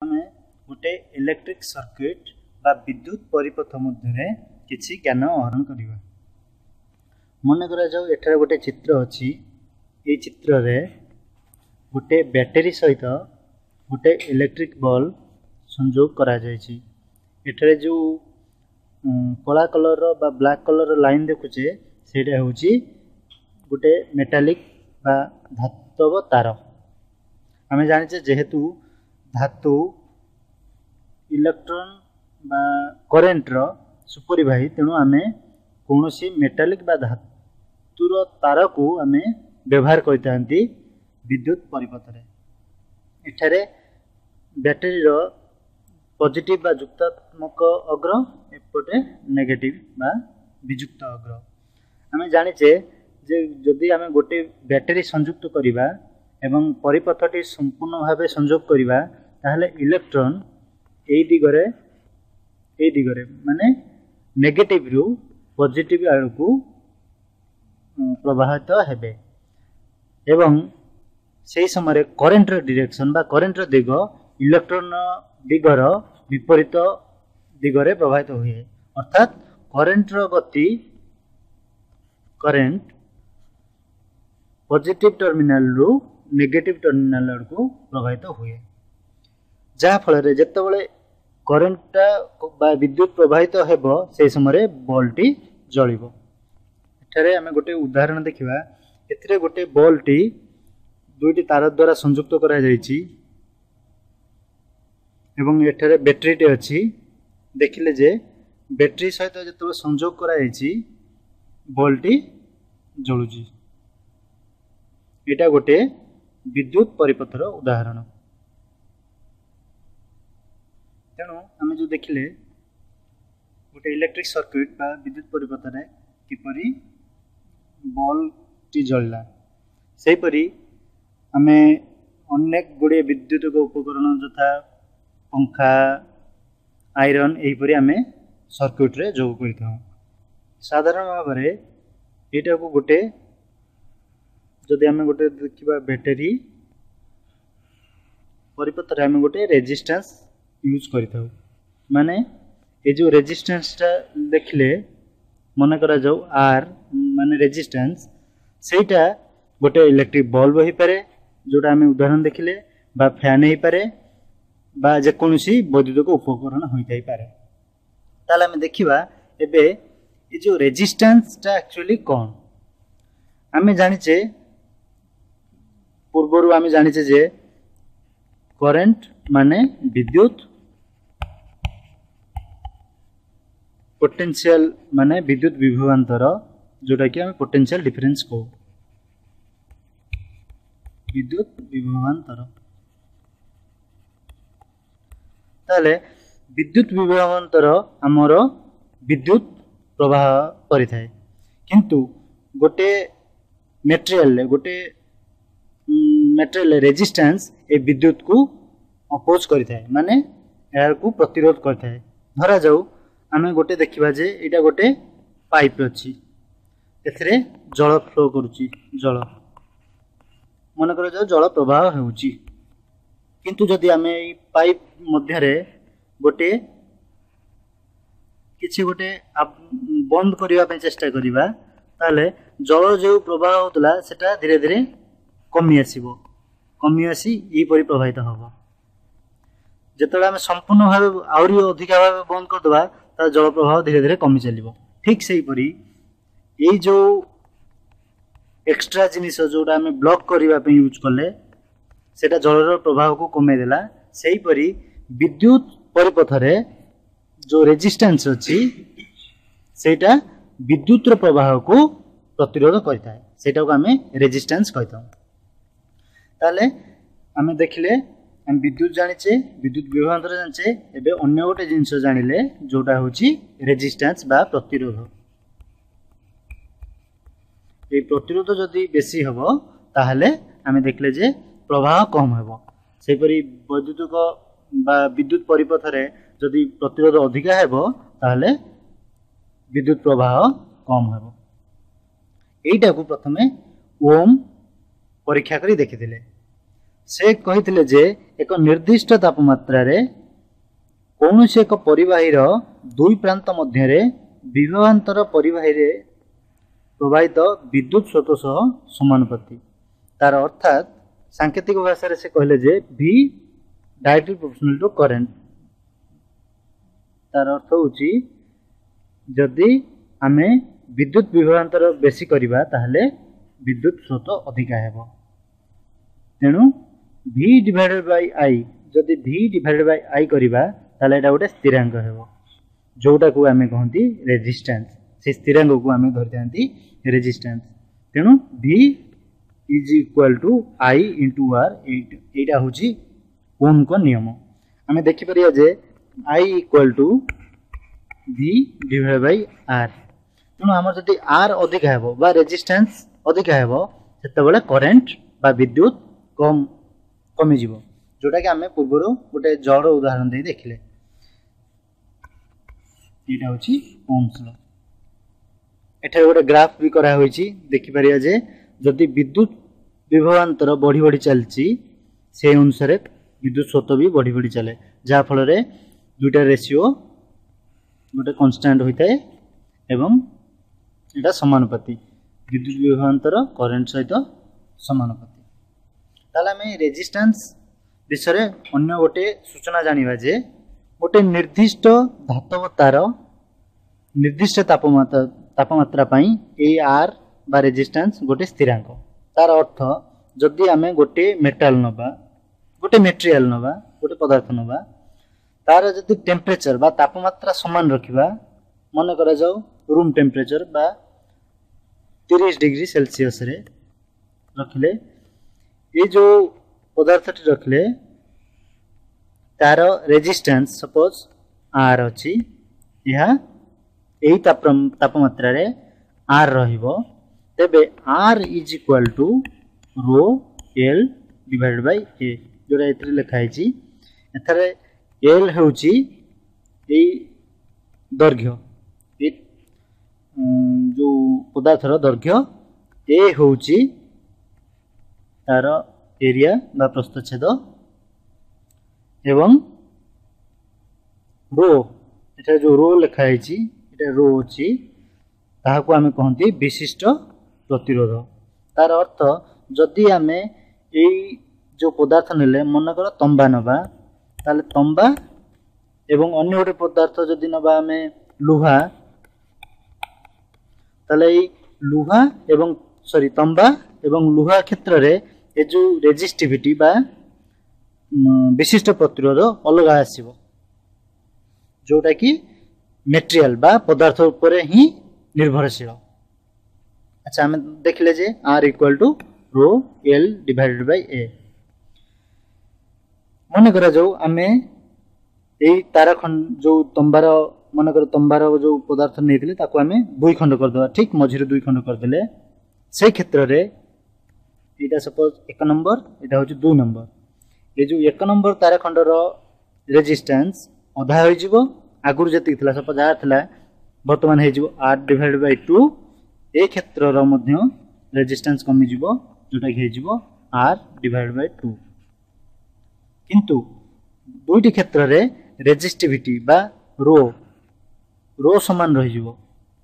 आमे गोटे electric circuit बा विद्युत परिपथ मध्य किसी ज्ञान आहरण करवा। मन करा जाऊ एठार गोटे चित्र अच्छी, ये चित्र रे गोटे बैटेरी सहित गोटे इलेक्ट्रिक बल्ब संजोग करा जायछि। एठारे जो कला कलर बा ब्लैक कलर लाइन देखुचे सेटा होची गोटे मेटालिक बा धातव तार। आमे जानिचे जेहेतु धातु इलेक्ट्रॉन बा करेंट रो सुपरिवाही, तेणु आमे कौनसी मेटालिक बा धातुर तार को आमे व्यवहार करते विद्युत परिपथ रे। एठारे बैटेरी रो पॉजिटिव बा जुक्तात्मक अग्र, एपटे नेगेटिव बा विजुक्त अग्र। आमे जानिचे जे जदि आमे गोटे बैटेरी संयुक्त करिबा एवं परिपथटी संपूर्ण भावे संयोग करिबा, ताहले इलेक्ट्रॉन ए दिगरे माने नेगेटिव रु पॉजिटिव आड़ को प्रवाहित हेबे एवं से समय करेंट डायरेक्शन बा करेंट दिग इलेक्ट्रॉन दिगर विपरीत दिगरे प्रवाहित हुए। अर्थात करेंट गति करेंट पॉजिटिव टर्मिनल रु नेगेटिव टर्मिनल आड़ को प्रवाहित हुए, जहा फल जेतेबेले करेंटा बा विद्युत प्रवाहित हेबो से समय बल्बटी जलिबो। एठारे आमे गोटे उदाहरण देखिबा। एथिरे गोटे बल्बटी दुईटी तार द्वारा संयुक्त करा जायछि एवं एठारे बैटेरीटे अछि। देखिले जे बैटेरी सहित जेतेबेले संयोग करा जायछि बल्बटी जळुछि। एटा गोटे विद्युत परिपथर उदाहरण। तेणु आमे जो देखिले गोटे इलेक्ट्रिक सर्किट बा विद्युत परिपथ रे किपरि बल्बटी जळला, सेहीपरि आमे अनेक गुड़े विद्युत उपकरण यथा पंखा, आयरन एहीपरि आमे सर्किट रे जोग करिथाउ। साधारण भाव में एटा को गोटे जदि आमे गोटे देखिबा बैटेरी परिपथ रे आमे गोटे रेजिस्टेंस यूज करिथाउ। माने ए जो रेजिस्टेंस टा देखले मन करा जाऊ आर माने रेजिस्टेंस, सेटा गोटे इलेक्ट्रिक बल्ब होई पारे जोटा आमे उदाहरण देखिले, बा फैन होई पारे, बा जे कोनोसी वैद्युतिक उपकरण होई थाई पारे। ताले आमे देखिबा एबे ए जो रेजिस्टेंस टा एक्चुअली कोन। आमे जानिचे पूर्वरु आमे जानिचे जे करेंट माने विद्युत, पोटेंशियल माने विद्युत विभवांतर, जोटा कि आमे पोटेंशियल डिफरेंस को विद्युत विभवांतर। ताले विद्युत विभवांतर आमर विद्युत प्रवाह करि थाए, किंतु गोटे मेटेरियल रेजिस्टेंस ए विद्युत को अपोज करि थाए, माने एयर को प्रतिरोध करि थाए। धरा जाऊ आमे गोटे देखिबा जे एटा गोटे पाइप अछि, एथरे जल फ्लो करूची, जल मन कर जाऊ जल प्रवाह हेउची। किंतु जदि आमे ई पाइप मध्य रे गोटे किछि गोटे बंद करिवा पे चेष्टा करिबा, ताले जल जो प्रवाह होतला सेटा धीरे धीरे कमी आसी ई परि प्रवाहित हबो। जेतले आमे संपूर्ण भावे आउरी अधिका भावे बंद कर दबा, ता जल प्रवाह धीरे धीरे कमी चलिबो। ठीक सेही परि एई जो एक्स्ट्रा जिनिस जोटा आमे ब्लॉक करिवा पे यूज करले सेटा जलर प्रवाह को कमे देला। सेही परि विद्युत परिपथ रे जो रेजिस्टेंस अछि सेटा विद्युत रो प्रवाह को प्रतिरोध करता है, सेटा को आमे रेजिस्टेंस कहता हूं। ताले आमे देखिले हम विद्युत जानिचे, विद्युत विभवांतर जानिचे, एबे अन्य गोटे जिनिस जानिले जोटा होची रेजिस्टेंस बा प्रतिरोध। ए प्रतिरोध जदि बेसी हबो ताहले आमे देखले जे प्रवाह कम हेबो। सेही परि वैद्युतिक बा विद्युत परिपथ रे जदि प्रतिरोध अधिका हेबो ताहले विद्युत प्रवाह कम हेबो। एइटा को प्रथमे ओम परीक्षा करी देखिथिले। से कहिथिले जे एक निर्दिष्ट तापमात्रा रे कौनसी एक परिवाहीर दुई प्रांत मध्य विभवांतर परिवाही रे प्रवाहित विद्युत स्रोत सह समानुपाती। तार अर्थात सांकेतिक भाषा रे से कहले जे V directly proportional to current. तार अर्थ होची जदि आमे विद्युत विभवांतर बेसी करिबा ताहले विद्युत स्रोत अधिका हेबो। तेणु V डिवाइडेड बाय I जदि V डिवाइडेड बाय I करिबा ताहले एटा गोटे स्थिरांक हेबो जोटा को आमे कहंती रेजिस्टेंस। से स्थिरांक को आमे धरतांती रेजिस्टेंस। तेणु V is equal to I into R। एटा होची ओम को नियम। आमे देखि परिया जे I equal to V divided by R। तेणु हमर जदि R अधिक हेबो बा रेजिस्टेंस अधिक हेबो सेतेबेले करंट बा विद्युत कमी जीवो जोटा कि आमे पूर्वरो गोटे जड़ उदाहरण दे देखिले। एटा होची ओम्स लॉ। एठारे गोटे ग्राफ भी करा होईची देखि परिया जे जदि विद्युत विभवांतर बढ़ी बढ़ी चलची से अनुसार विद्युत स्रोत भी बढ़ी बढ़ी चले जहा फल रे दुईटा रेशियो गोटे कांस्टेंट होता है एवं एटा समानुपाती विद्युत विभवांतर करंट सहित समानुपाती। ताले आमे रेजिस्टेंस विषय अन्य गोटे सूचना जानिबा जे गोटे निर्दिष्ट धातव तार निर्दिष्ट तापमात्रा पई ए आर बा रेजिस्टेंस गोटे स्थिरांक। तार अर्थ जदि आमे गोटे मेटल नबा गोटे मटेरियल नबा गोटे पदार्थ नबा तार जदि टेम्परेचर बा तापमात्रा समान रखिबा मन करा जाऊ रूम टेम्परेचर बा 30 डिग्री सेल्सियस रे रखले ये जो पदार्थ रखले तार रेजिस्टेंस सपोज आर अच्छी यही तापमात्रा रे आर रहिबो तेबे आर इज इक्वल टू रो एल डिवाइडेड बाय ए जोरा एथरे लिखा है। एथरे एल होची ए दैर्घ्य ए जो पदार्थर दैर्घ्य ए होची तार एरिया बा प्रस्थच्छेद एवं रो एटा जो रो लिखा है एटा रो अछि ताहाको आमे कहंती विशिष्ट प्रतिरोध। तार अर्थ जदि आमे ए जो पदार्थ नेले मन कर तंबा नबा ताले तंबा एवं अन्य गोटे पदार्थ जदि नबा आमे लुहा ताले लुहा एवं सॉरी तंबा एवं लुहा क्षेत्र रे ए जो रेजिस्टिविटी बा विशिष्ट प्रतिरोध अलग आसीबो जोटा कि मटेरियल बा पदार्थ ऊपर ही निर्भरशील। अच्छा हमें देखले जे R इक्वल टू रो एल डिवाइडेड बाय ए। मन करा जाऊ आमे एई ताराखंड जो तंबार मन कर तंबार जो पदार्थ नेथिले ताको आमे दुई खंड कर दवा ठीक मझिरे दुई खंड कर देले से क्षेत्र रे एटा सपोज 1 नंबर एटा होची 2 नंबर ये जो 1 नंबर ताराखंडर रेजिस्टेंस अधा हो जिवो आगुर जति थिला सपोज आर थिला वर्तमान हे जिवो r डिवाइडेड बाय 2 ए क्षेत्र रो मध्य रेजिस्टेंस कमी जिवो जोटा कि हे जिवो r डिवाइडेड बाय 2 किंतु दुईटी क्षेत्र रे रेजिस्टिविटी बा रो समान रहि जिवो।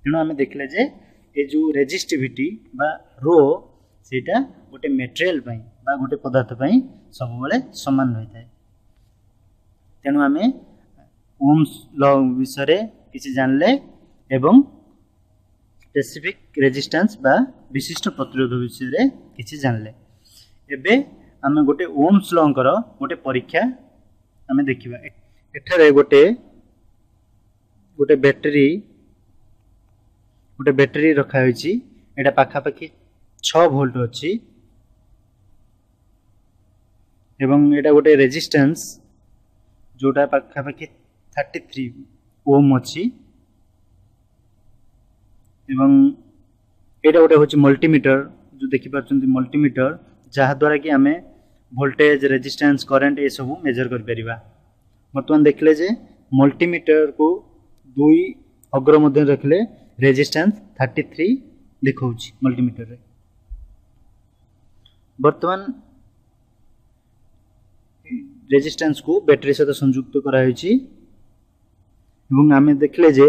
तेणु आमे देखले जे ए जो रेजिस्टिविटी बा रो सेटा गोटे मटेरियल पई बा गोटे पदार्थ पई सब बेले समान रही थाए। तेणु आमे ओम्स लॉ विषय किसी जानले एवं स्पेसिफिक रेजिस्टेंस बा विशिष्ट प्रतिरोध विषय किसी जानले। एबे आमे गोटे ओम्स लॉ कर गोटे परीक्षा आमे देखिबा। एठारे गोटे बैटरी रखा होईची एटा पाखा पाखी 6 वोल्ट अछि एवं एटा गोटे रेजिस्टेंस जोटा पाखा पाखी 33 ओम अछि एवं एटा गोटे होची मल्टीमीटर जो देखि परछंती मल्टीमीटर जहा द्वारा कि हमें वोल्टेज रेजिस्टेंस करंट ए सब मेजर कर परिबा। वर्तमान देखले जे मल्टीमीटर को दुई अग्र मध्य रखले रेजिस्टेंस 33 दिखाउछि मल्टीमीटर रे। वर्तमान रेजिस्टेंस को बैटरी सहित संयुक्त कराई एवं आम देखले जे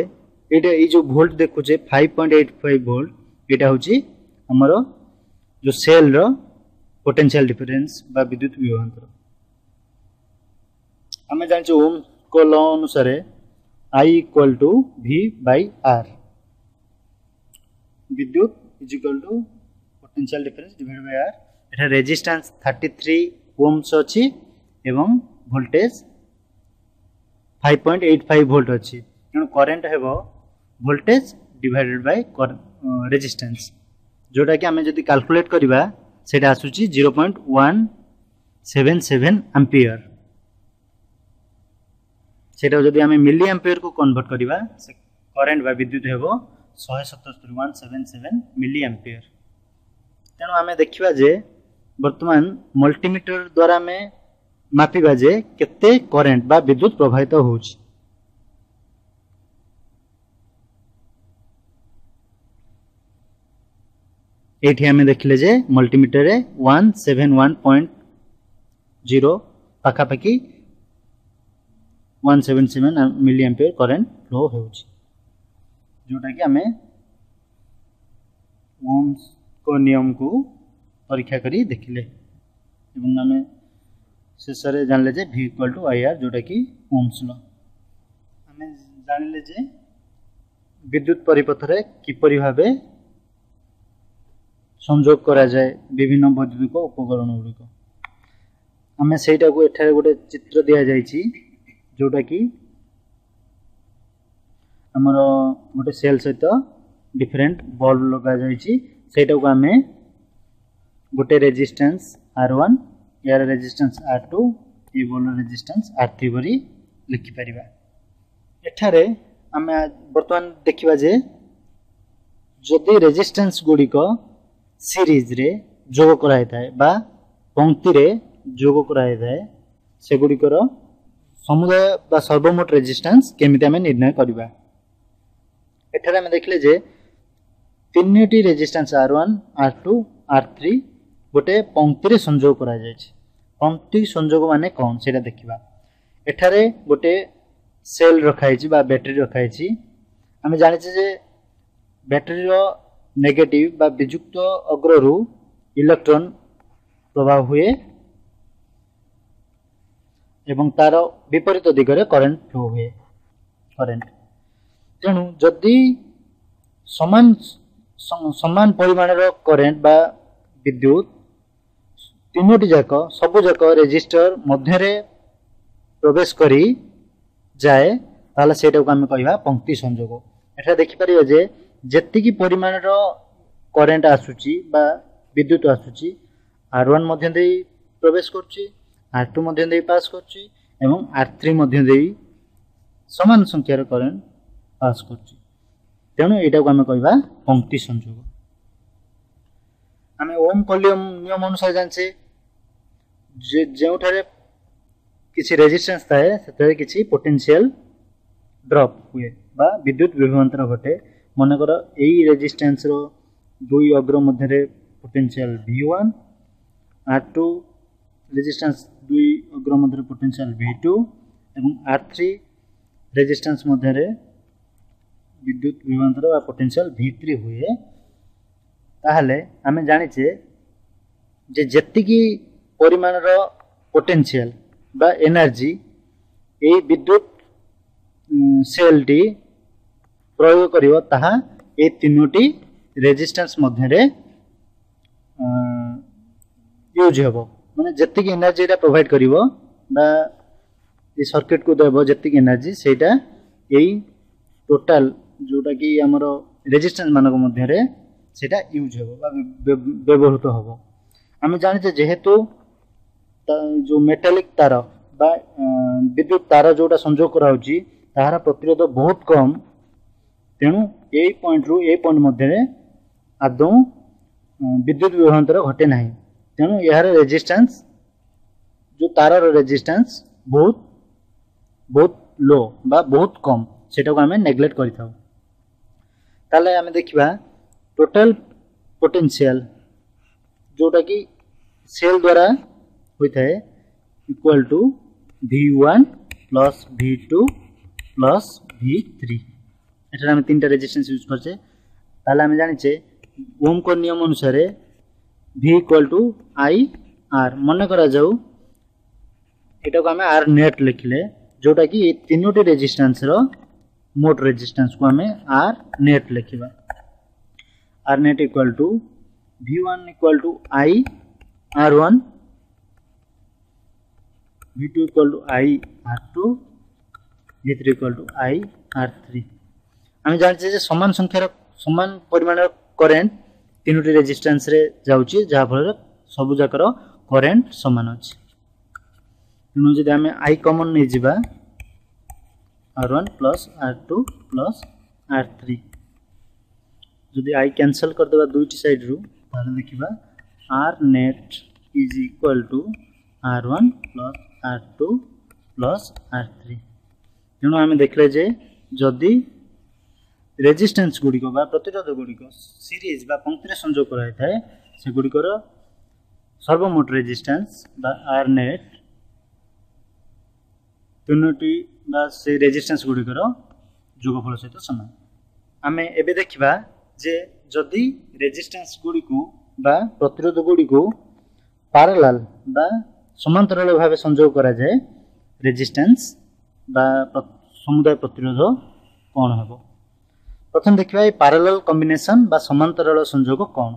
एटा ये जो वोल्ट देखुचे 5.85 वोल्ट एटा होची हमर जो सेल रो पोटेंशियल डिफरेंस बा विद्युत विभवांतर आम जान ओम को लॉ अनुसार I equal to V by R विद्युत is equal to potential difference divided by R एटा रेजिस्टेंस 33 ओम्स अछि एवं वोल्टेज 5.85 वोल्ट अछि तेणु करंट हेबो वोल्टेज डिवाइडेड बाय रेजिस्टेंस जोटा कि आमे जदि कैलकुलेट करिबा सेटा आसुची 0.177 एम्पियर सेटा जदि आमे मिली एम्पियर को कन्वर्ट करिबा से करंट बा विद्युत हेबो 177 मिली एम्पियर तेणु आमे देखिबा जे वर्तमान मल्टीमीटर द्वारा में मापिबा जे केते करंट बा विद्युत प्रवाहित होउची एठी हमें देखले जे मल्टीमीटर रे 171.0 पाखा पाखी 177 मिली एम्पियर करंट फ्लो होउची जोटा कि हमें ओम्स को नियम को परीक्षा करी देखले एवं हमें शेष रे जानले जे V इक्वल टू IR जोटा कि ओम्स लॉ हमें जानले जे विद्युत परिपथ रे किपरि भाबे संयोग करा जाए विभिन्न वैद्युतिक उपकरण गुड़िक आम सेटा को एठारे गोटे चित्र दिया जाइछि जोटा कि हमर गोटे सेल सहित डिफरेंट बल्ब लगा जाइछि सेटा को आम गोटे रेजिस्टेंस R1 यार रेजिस्टेंस R2 ए बल्ब रेजिस्टेंस R3 बरी लिखि परिबा एठारे आम वर्तमान देखिबा जे जदि रेजिस्टेंस गुड़िक सीरीज रे जोग कराई थाए बा पंक्ति रे जोग कराई थाए से गुड़िकर समुदाय बा सर्वमोट रेजिस्टेंस केमिति आमे निर्णय करबा एठारे आमे देखले जे तीनटी रेजिस्टेंस R1 R2 R3 गोटे पंक्ति रे संयोग करा जाय छै पंक्ति संयोग माने कोन सेटा देखिबा एठारे गोटे सेल रखाई छि बा बैटरी रखाई छि आमे जानि छै जे बैटरी रो नेगेटिव बा विजुक्त अग्ररु इलेक्ट्रॉन प्रवाह हुए एवं तार विपरीत दिगरे करंट फ्लो हुए करंट तेणु जदि समान परिमाणर करंट बा विद्युत तीनोटी जाक सबु जाक रेजिस्टर मध्य रे प्रवेश करी जाए ताला सेटा को हम कहबा पंक्ति संयोग एटा देखि परियो जे जेतिकी परिमाणर करंट आसुची बा विद्युत आसुची R1 मध्य देई प्रवेश करची R2 मध्य देई पास करची एवं R3 मध्य देई समान संख्यार करंट पास करची तेणु एटा को हम कहबा पंक्ति संयोग हमें ओम कॉलम नियम अनुसार जानछे जे जेउठारे किछि रेजिस्टेंस थाए सेतरे किछि पोटेंशियल ड्रॉप हुए बा विद्युत विभवांतर घटे मन कर यही रेजिस्टेंस रो दुई अग्र मध्य पोटेंशियल V1 R2 रेजिस्टेंस दुई अग्र मध्य पोटेंशियल V2 एवं R3 रेजिस्टेंस मध्य विद्युत विभवांतर बा पोटेंशियल V3 हुए ताहले आमे जानिचे जे जेतिकी परिमाणर पोटेंशियल बा एनर्जी ए विद्युत सेल टी प्रयोग करिवो ताहा ए तीनोटी रेजिस्टेंस मध्य रे यूज हेबो माने जेतिकी एनर्जी रा प्रोवाइड करिवो बा ए सर्किट को देबो जेतिकी एनर्जी सेटा एई टोटल जोटा कि हमरो रेजिस्टेंस मानक मध्य रे सेटा यूज हेबो बा व्यवहृत हेबो आमे जानिते जेहेतु जो मेटालिक तार बा विद्युत तार जोटा संयोग करा होची ताहार प्रतिरोध बहुत कम तेणु ए पॉइंट रु ए पॉइंट मध्य आदौ विद्युत विभवांतर घटे नाही तेणु यार रेजिस्टेंस जो तार रेजिस्टेंस बहुत बहुत लो बा बहुत कम सेटा को हमें नेग्लेक्ट करि थाउ ताले हमें देखिबा टोटल पोटेंशियल जोटा कि सेल द्वारा होता है equal to V1 plus V2 plus V3 एटा हम तीनटा रेजिस्टेंस यूज करछे ताले हम जानिछे ओम को नियम अनुसार V equal to I R मन करा जाऊ एटा को हम R नेट लिखले जोटा कि ए तीनोटी रेजिस्टेंस रो मोट रेजिस्टेंस को हम R नेट लिखिबा R net equal to V1 equal to I R1 V2 equal to I R2 V3 equal to I R3 हम जानछे जे समान संख्यार समान परिमाणर करंट तीनोटी रेजिस्टेंस रे जाउची जहा फल सब जाकर करंट समान अछि तेनु जदि हम I कॉमन नै जिबा R1 plus R2 plus R3 जदि I कैंसिल कर देबा दुईटी साइड रु ताले देखिबा R net is equal to R1 plus R2 plus R3 तेणु आम देखले जे जदि रेजिस्टेंस गुड़िक बा प्रतिरोध गुड़िक सीरीज बा पंक्ति संयोग कराई थाए से गुड़िकर सर्वमोट रेजिस्टेंस बा R नेट तीनोटी बा से रेजिस्टेंस गुड़िकर जोगफल सहित समान आम एबे देखिबा जे जदि रेजिस्टेंस गुड़िक बा प्रतिरोध गुड़िक पैरेलल बा समांतराल भाव संयोग करा जाए रेजिस्टेंस बा समुदाय प्रतिरोध कौन हेबो प्रथम देखिबा ए पैरेलल कॉम्बिनेशन बा समांतराल संयोग कौन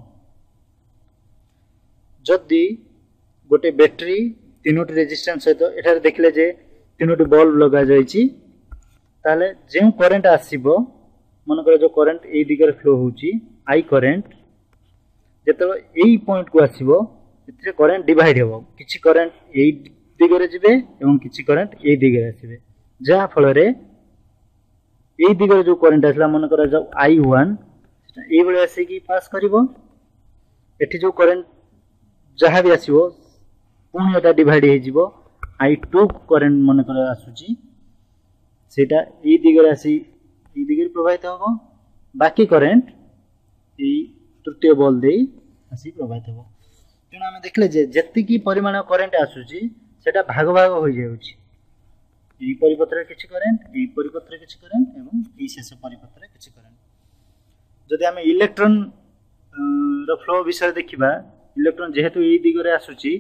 जदि गोटे बैटरी तीनोटी रेजिस्टेंस सहित एठारे देखले जे तीनोटी बल्ब लगा जायछि ताले जे करंट आसीबो मन कर जो करंट ए दिगरे फ्लो होउछि आई करंट जेतो एई पॉइंट को आसीबो इतरे करंट डिवाइड हेबो किछि करंट एई दिगरे जिबे एवं किछि करंट एई दिगरे आसीबे जहा फल रे एई दिगरे जो करंट आसला मन कर जाऊ I1 एई बळे आसी कि पास करिवो एठी जो करंट जहा भी आसीबो पुणी एटा डिवाइड हे जिवो I2 करंट मन कर आसुची सेटा एई दिगरे आसी एई दिगरे प्रवाहित होबो बाकी करंट एई तृतीय बल देई आसी प्रवाहित होबो तेणु आम देखले जे जति की परिमाण करंट आसुची सेटा भाग भाग हो जाउची एई परिपत्र किछि करंट एई परिपत्र किछि करंट एवं एई शेष परिपत्र किछि करंट जदि हम इलेक्ट्रॉन रो फ्लो विषय देखिबा इलेक्ट्रॉन जेहेतु एई दिगरे आसुची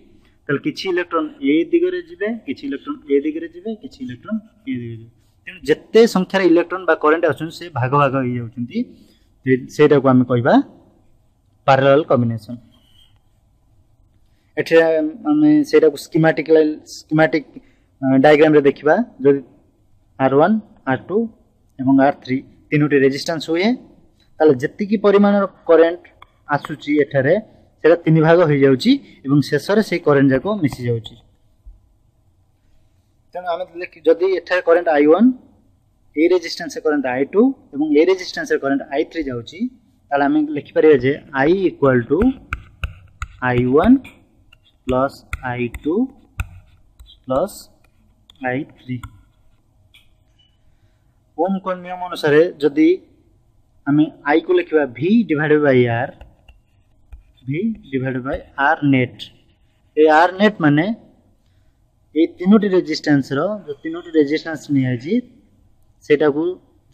तल किछि इलेक्ट्रॉन एई दिगरे जिबे किछि इलेक्ट्रॉन एई दिगरे जिबे किछि इलेक्ट्रॉन एई दिगरे जिबे तेणु जते संख्यार इलेक्ट्रॉन बा करंट आसुन से भाग भाग हो जाउचंती सेटा को हम कहबा पैरेलल कॉम्बिनेशन एठे हम सेटा को स्कीमेटिक डायग्राम रे देखिबा जदि R1 R2 एवं R3 तीनोटी रेजिस्टेंस होए ताले जति की परिमाण करंट आसुची एठारे सेटा तीन भाग हो जाउची एवं शेष रे से करंट जाको मिसि जाउची तेणु हम जदि एठारे करंट I1 ए रेजिस्टेंस से करंट I2 एवं ए रेजिस्टेंस से करंट I3 जाउची ताले हम लिखि परिबे जे I equal to I1 plus I2 plus I3 Ohm को नियम अनुसार जदि हम I को लिखिबा V divided by R R net ए R नेट माने ए तीनोटी रेजिस्टेंस रो जो तीनोटी रेजिस्टेंस निया जी सेटा को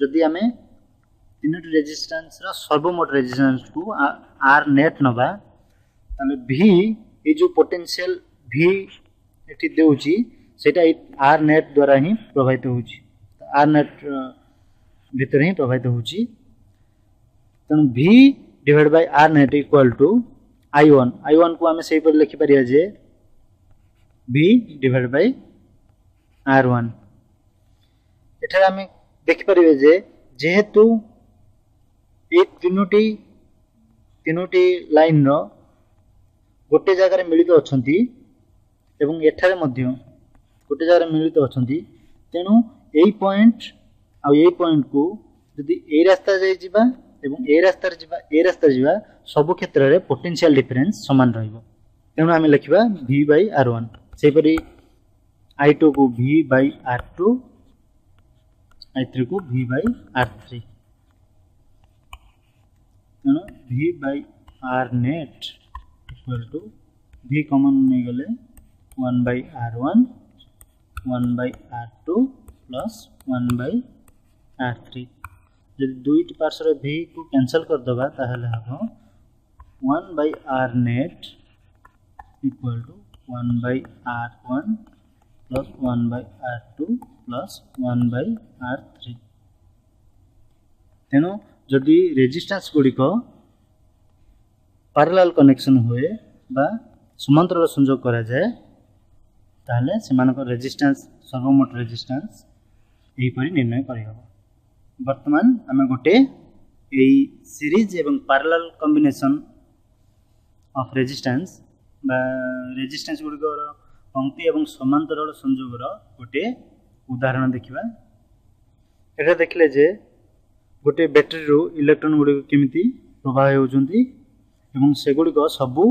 जदि हमें तीनोटी रेजिस्टेंस रो सर्वमोट रेजिस्टेंस को R नेट नबा ताले V ए जो पोटेंशियल V एठी देउची सेटा R नेट द्वारा ही प्रभावित होउची R नेट भीतर ही प्रभावित होउची तन V divide by R net equal to I1 को हमें सही पर लिखि परिया जे V डिवाइड बाय R1 एठारे हमें देखि परिबे जे जेहेतु ए तीनोटी लाइन रो गोटे जगह रे मिलित अछंती एवं एठारे मध्य गोटे जगह रे मिलित अछंती तेनु एई पॉइंट आ एई पॉइंट को यदि ए रास्ता जाय जिबा एवं ए रास्ता जिबा सब क्षेत्र रे पोटेंशियल डिफरेंस समान रहइबो तेनु हम लिखिबा V बाय R1 सेहि परि I2 को V बाय R2 I3 को V बाय R3 तेनु V by R net equal to V common नहीं गले 1 bye R1 1/r2 plus 1/r3 जब दुईटी पार्श्वर v को कैंसल कर दबा ताहले हबो 1/r net equal to 1/r1 plus 1/r2 plus 1/r3 तेणु जदि रेजिस्टेंस गुड़िक पैरेलल कनेक्शन हुए बा समांतर संयोग करा जाए ताहले सेमानक रेजिस्टेंस सर्वमोट रेजिस्टेंस यही परि निर्णय करि हबो। वर्तमान आम गोटे यही सीरीज एवं पैरेलल कॉम्बिनेशन ऑफ रेजिस्टेंस बा रेजिस्टेंस गुड़िक पंक्ति एवं समांतर संयोगर गोटे उदाहरण देखिबा। एटा देखले जे गोटे बैटरी रो इलेक्ट्रॉन गुड़िक केमिति प्रवाह होउचंती एवं से गुड़िक सबू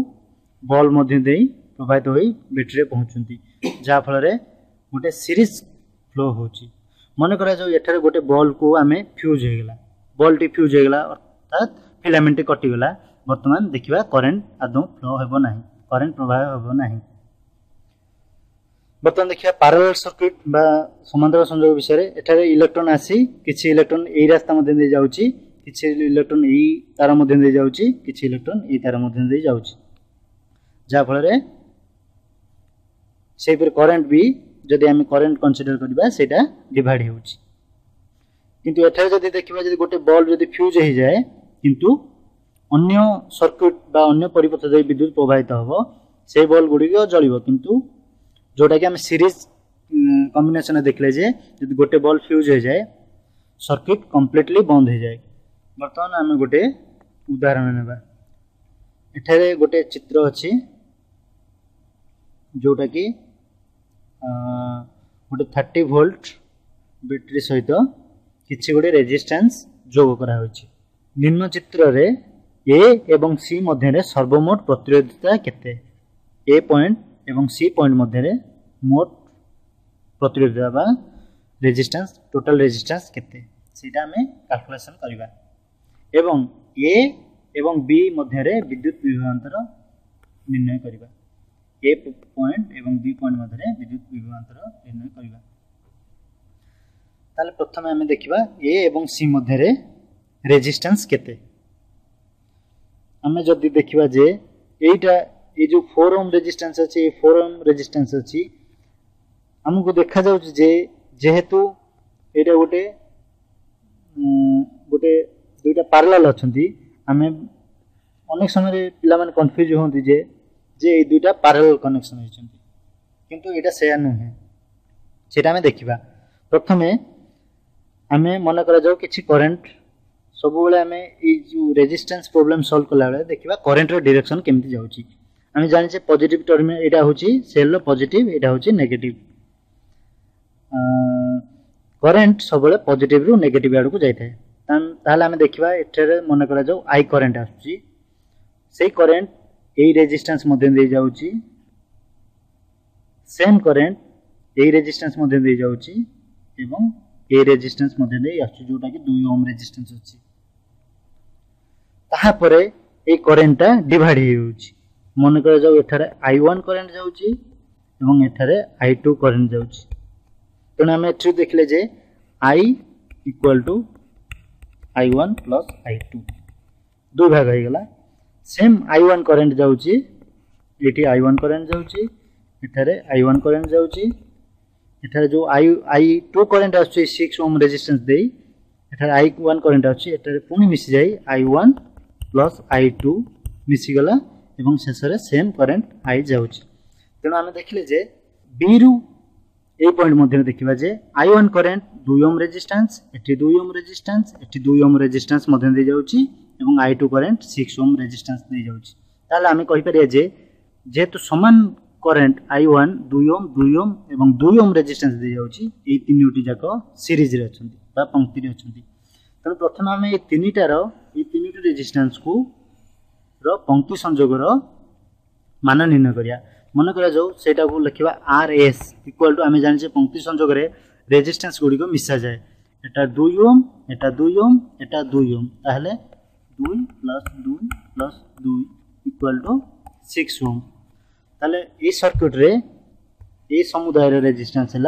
बॉल मध्य देई प्रवाहित होई बैटरी पहुंचंती जा फल रे गोटे सीरीज फ्लो होची। मन करा जो एठारे गोटे बॉल को आमे फ्यूज हो गला बॉल टी फ्यूज हो गला अर्थात फिलामेंट कटि गला वर्तमान देखिबा करंट आदौ फ्लो हेबो नाही करंट प्रवाह हेबो नाही। वर्तमान देखिबा पैरेलल सर्किट बा समांतर संयोग विषय रे एठारे इलेक्ट्रॉन आसी किछि इलेक्ट्रॉन एई रास्ता मध्ये दे जाउची किछि इलेक्ट्रॉन एई तार मध्ये दे जाउची किछि इलेक्ट्रॉन एई तार मध्ये दे जाउची जा फल रे से पर करंट भी जदि आम करंट कंसीडर करबा सेटा डिवाइड होउची किंतु एठारे जदि देखिबा जदि गोटे बल्ब जदि फ्यूज हो जाए किंतु अन्य सर्किट बा अन्य परिपथ दे विद्युत प्रवाहित होबो से बल्ब गुडी जळिबो किंतु जोटा कि आम सीरीज कॉम्बिनेशन देखले जे जदि गोटे बल्ब फ्यूज हो जाए सर्किट कंप्लीटली बंद हो जाए। वर्तमान आम गोटे उदाहरण नेबा एठारे गोटे चित्र अछि जोटा कि गोटे 30 वोल्ट बैटरी सहित किछि गोटे रेजिस्टेंस जोग करा होछि। निम्न चित्र रे ए एवं सी मध्य रे सर्वमोट प्रतिरोधकता केते ए पॉइंट एवं सी पॉइंट मध्य रे मोट प्रतिरोधकता बा रेजिस्टेंस टोटल रेजिस्टेंस केते सेटा हमें कैलकुलेशन करबा एवं ए एवं बी मध्य रे विद्युत विभवांतर निर्णय करबा ए पॉइंट एवं बी पॉइंट मध्य विद्युत विभवांतर निर्णय करबा। ताले प्रथम हमें देखिबा ए एवं सी मध्य रे रेजिस्टेंस केते हमें जदि देखिबा जे एटा ए जो 4 ओम रेजिस्टेंस अछि ए 4 ओम रेजिस्टेंस अछि हमको देखा जाउ जे जेहेतु एटा गोटे गोटे दुईटा पैरेलल अछंती हमें अनेक समय रे पिला माने कंफ्यूज होंती जे ए दुईटा पैरेलल कनेक्शन होइछंती किंतु एटा सेया नहे सेटा हमें देखिबा। प्रथमे हमें मन करा जाउ किछि करंट सब बेले हमें ए जो रेजिस्टेंस प्रॉब्लम सॉल्व कला बेले देखिबा करंट रो डायरेक्शन केमति जाउची हमें जानि छे पॉजिटिव टर्मिनल एटा होची सेल रो पॉजिटिव एटा होची नेगेटिव करंट सब बेले पॉजिटिव रो नेगेटिव आड़ को जाय थाए ताहले हमें देखिबा एठारे मन करा जाउ आई करंट आछी सेही करंट एई रेजिस्टेंस मध्य दे जाउची सेम करंट एई रेजिस्टेंस मध्य दे जाउची एवं ए रेजिस्टेंस मध्य दे आछी जोटा कि 2 ओम रेजिस्टेंस अछि ताहा परे ए करंटटा डिवाइड होउची मन करा जाउ एठारे I1 करंट जाउची एवं एठारे I2 करंट जाउची तेणु आम एठी देखले जे I equal to I1 plus I2 दो भाग हो गला सेम I1 करंट जाउची एठी I1 करंट जाउची एठारे I1 करंट जाउची एठारे जो I2 करंट आछी 6 ओम रेजिस्टेंस देई एठारे I1 करंट आछी एठारे पुनी मिसी जाई I1 प्लस I2 मिसी गला एवं शेष रे सेम करंट I जाउची तेणु आम देखले जे B रु ए पॉइंट मध्य देखिबा जे I1 करंट 2 ओम रेजिस्टेंस एठी 2 ओम रेजिस्टेंस एठी 2 ओम रेजिस्टेंस मध्य दे जाउची एवं I2 करंट 6 ओम रेजिस्टेंस दे जाउची ताले आमे कहि परिया जे जेतु समान करंट I1 2 ओम एवं 2 ओम रेजिस्टेंस दे जाउची ए तीनोटी जाको सीरीज रे अछंती बा पंक्ति रे अछंती तनो प्रथम आमे ए तीनोटी रेजिस्टेंस को रो पंक्ति संयोग रो मान निर्णय करिया मन करा जाऊ सेटा को लिखिबा RS इक्वल टू आमे जानि जे पंक्ति संयोग रे रेजिस्टेंस गुडी को मिसा जाय एटा 2 ओम एटा 2 ओम एटा 2 ओम ताहले 2 प्लस 2 इक्वल टू 6 ओम ताले ए सर्किट रे ए समुदाय रेजिस्टेंस है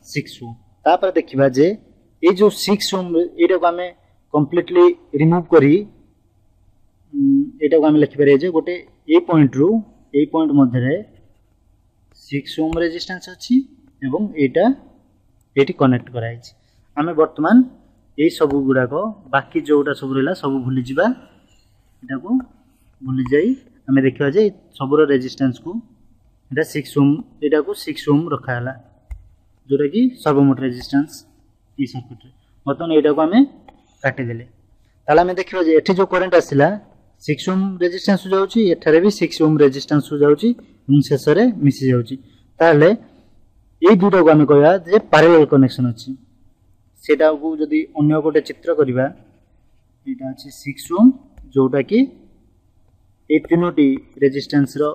6 ओम। तापर देखिबा जे ए जो 6 ओम एटा को हमें कंप्लीटली रिमूव करी एटा को हमें लिखि पारे जे गोटे ए पॉइंट रु ए पॉइंट मध्य रे 6 ओम रेजिस्टेंस अछि एवं एटा एटी कनेक्ट कराई छी। हमें वर्तमान ए सब गुडा को बाकी जोटा सब रहला सब भूली जिबा एटा को भूली जाई हमें देखिबा जे सबरो रेजिस्टेंस को एटा 6 ओम एटा को 6 ओम रखा हला जोटा कि सर्वमोट रेजिस्टेंस ई सर्किट रे। वर्तमान एटा को हमें काटी देले ताला हमें देखिबा जे एठी जो करंट आसिला 6 ओम रेजिस्टेंस जाउची एठारे भी 6 ओम रेजिस्टेंस जाउची एवं शेष रे मिसी जाउची ताले ए दुटा को हमें कहया जे पैरेलल कनेक्शन अछि। सेटा को जदी अन्य गोटे चित्र करिबा एटा अछि 6 ओम जोटा कि ए तीनोटी रेजिस्टेंस रो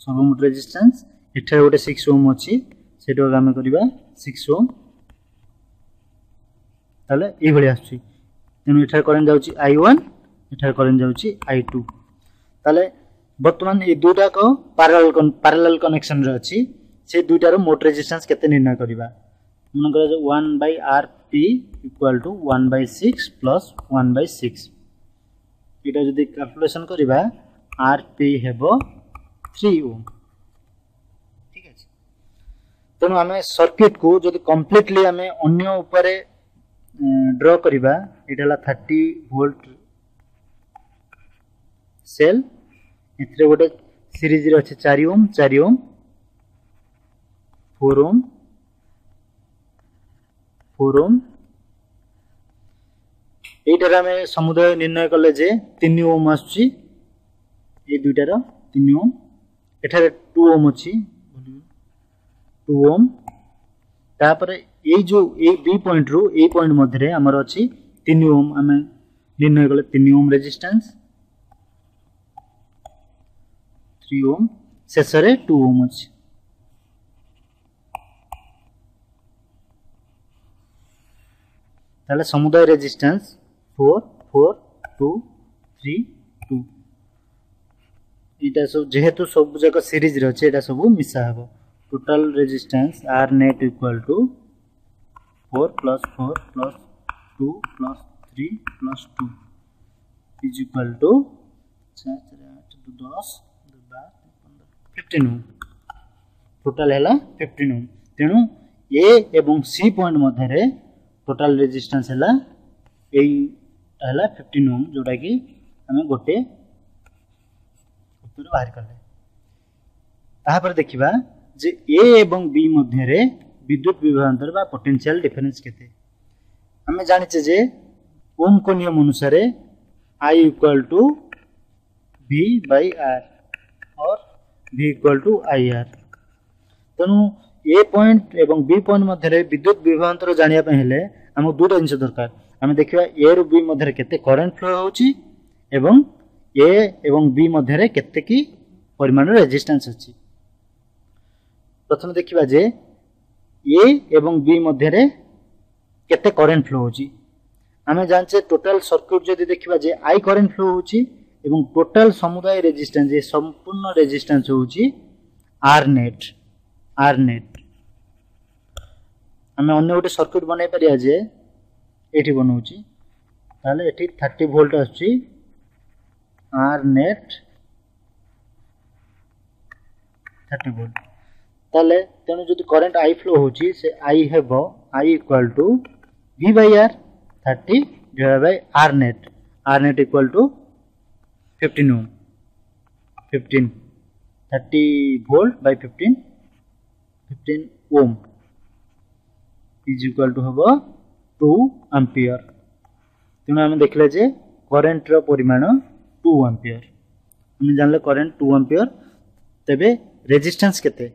सर्वमोट रेजिस्टेंस एठारे गोटे 6 ओम अछि सेटा को हमें करिबा 6 ओम ताले ए भली आछि तेनु एठारे करंट जाउची I1 एठारे करंट जाउची I2 ताले वर्तमान ए दुटा को पैरेलल कनेक्शन रे अछि से दुटा रो मोट रेजिस्टेंस केते निर्णय करिबा मन करे 1/Rp = 1/6 + 1/6 एटा जदी कैलकुलेशन करिबा Rp हेबो 3 ओम। ठीक अछि तेनु हमें सर्किट को जदी कंप्लीटली हमें अन्य ऊपर ड्रा करिबा एटाला 30 वोल्ट सेल एथरे गोटे सीरीज रे अछि 4 ओम 4 ओम 4 ओम 4 ओम एटारा में समुदाय निर्णय कले जे 3 ओम आछि ए दुइटार 3 ओम एठारे 2 ओम अछि 2 ओम तापर ए जो ए बी पॉइंट रो ए पॉइंट मध्य रे हमर अछि 3 ओम हमें निर्णय कले 3 ओम रेजिस्टेंस 3 ओम शेष रे 2 ओम अछि ताले समुदाय रेजिस्टेंस 4 4 2 3 2 इटा सब जेहेतु सब जगह सीरीज रे अछि एटा सब मिसा हबो total resistance R net = 4 + 4 + 2 + 3 + 2 is equal to 4 8 10 12 15 Om total हैला 15 ओम। तेनु A एवं C पॉइंट मध्य रे टोटल रेजिस्टेंस हैला एई हैला 15 ओम जोटा कि हमें गोटे उत्तर बाहर करले। ताहा पर देखिबा जे A एवं B मध्य रे विद्युत विभवांतर बा पोटेंशियल डिफरेंस केते हमें जानिचे जे ओम को नियम अनुसार I = V/R और V = IR। तनु ए पॉइंट एवं बी पॉइंट मध्य रे विद्युत विभवांतर जानिया पे हेले हम दुटा जिंस दरकार हमें देखिबा ए रु बी मध्य रे केते करंट फ्लो होउची एवं ए एवं बी मध्य रे केते की परिमाण रेजिस्टेंस अछि। प्रथम देखिबा जे ए एवं बी मध्य रे केते करंट फ्लो होउची हमें जानचे टोटल सर्किट जदी देखिबा जे आई करंट फ्लो होउची एवं टोटल समुदाय रेजिस्टेंस ए संपूर्ण रेजिस्टेंस होउची R net हमें अन्य गोटे सर्किट बनाई परिया जे एठी बनउची ताले एठी 30 वोल्ट आछि R net 30 वोल्ट ताले तेनु जदी करंट I फ्लो होची से I हेबो I = V/R 30 divided by R net = 15 ohm 15 30 volt by 15 ohm is equal to होबो 2 ampere। तेनु हम देखले जे करंट रो परिमाण 2 ampere हम जानले करंट 2 ampere तबे रेजिस्टेंस केते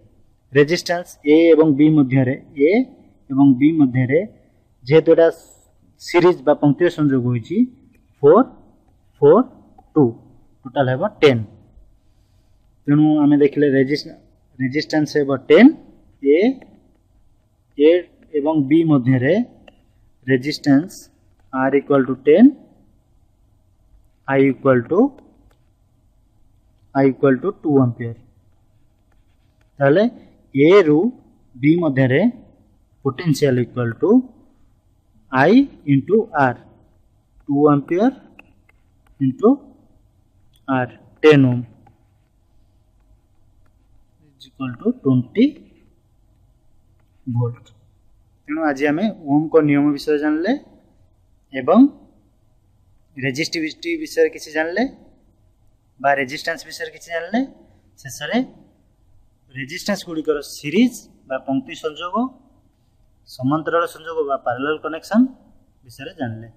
रेजिस्टेंस A एवं B मध्य रे A एवं B मध्य रे जेहेतु एटा सीरीज बा पंक्तिय संयोग होईची 4 4 2 टोटल हेबो 10। तेनु हमें देखले रेजिस्टेंस हेबो 10 A एवं B मध्य रे रेजिस्टेंस R = 10 I = 2 ampere ताले A रु बी मध्य potential equal to I into R 2 ampere into R 10 ohm equal to 20 volt. तेणु आज आम ओम को नियम विषय जानले एवं रेजिस्टिविटी विषय किसी जानले बा रेजिस्टेंस विषय किसी जानले शेष रेजिस्टेंस गुड़िकर सीरीज बा पंक्ति संजोग समांतराल संजोग बा पैरेलल कनेक्शन विषय जानले।